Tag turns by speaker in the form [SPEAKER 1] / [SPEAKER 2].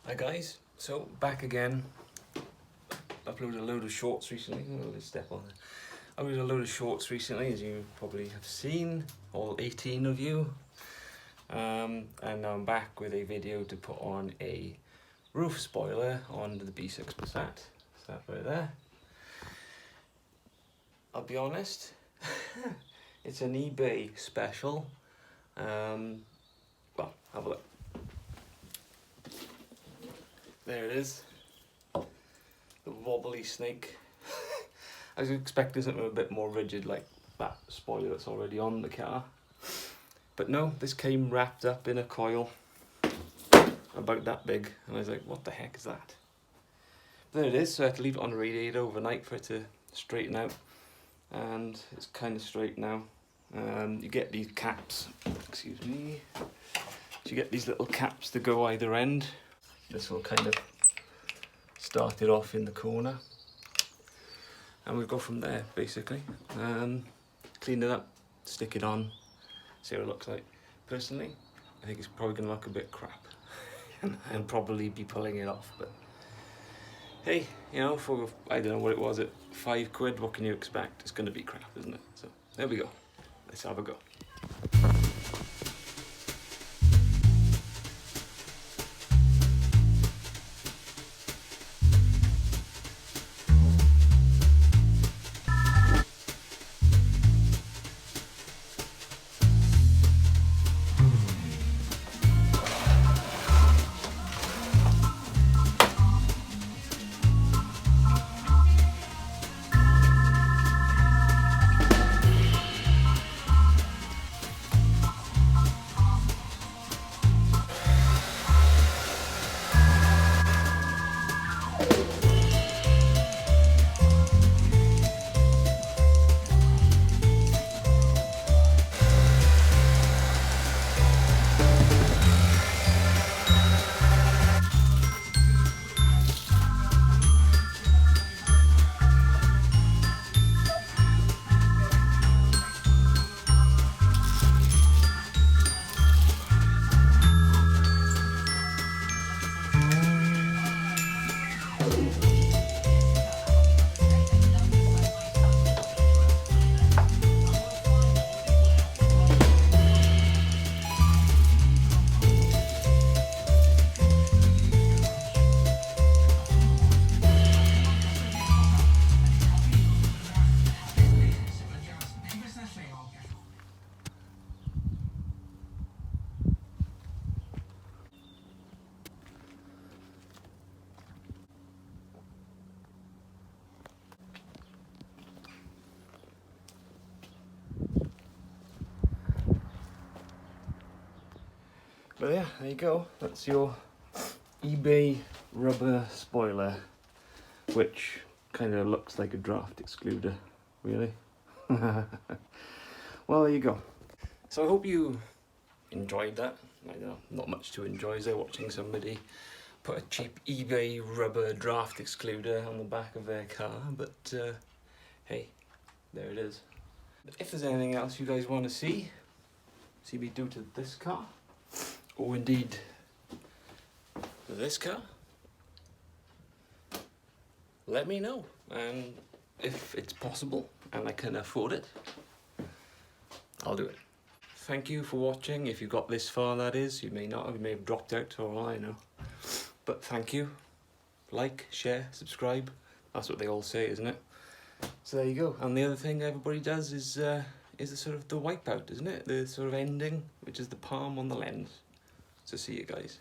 [SPEAKER 1] Hi guys, so back again. Uploaded a load of shorts recently. Oh, let's step on it. I uploaded a load of shorts recently, as you probably have seen, all 18 of you. And now I'm back with a video to put on a roof spoiler on the B6 Passat. That right there. I'll be honest, it's an eBay special. Well, have a look. There it is, the wobbly snake. I was expecting something a bit more rigid like that spoiler that's already on the car. But no, this came wrapped up in a coil about that big, and I was like, what the heck is that? There it is, so I had to leave it on the radiator overnight for it to straighten out, and it's kind of straight now. You get these caps, excuse me, so you get these little caps to go either end. This will kind of start it off in the corner, and we'll go from there basically. Clean it up, stick it on, see what it looks like. Personally, I think it's probably going to look a bit crap and probably be pulling it off, but hey, you know, for, I don't know what it was, at £5, what can you expect? It's going to be crap, isn't it? So there we go, let's have a go. But yeah, there you go. That's your eBay rubber spoiler, which kind of looks like a draft excluder, really. Well, there you go. So I hope you enjoyed that. I don't know, not much to enjoy, is there, watching somebody put a cheap eBay rubber draft excluder on the back of their car, but hey, there it is. If there's anything else you guys want to see me do to this car, or indeed this car, let me know, and if it's possible and I can afford it, I'll do it. Thank you for watching. If you got this far, that is. You may not, you may have dropped out, or all I know, but thank you. Like, share, subscribe, that's what they all say, isn't it? So there you go. And the other thing everybody does is the sort of the wipeout, isn't it? The sort of ending, which is the palm on the lens. So see you guys.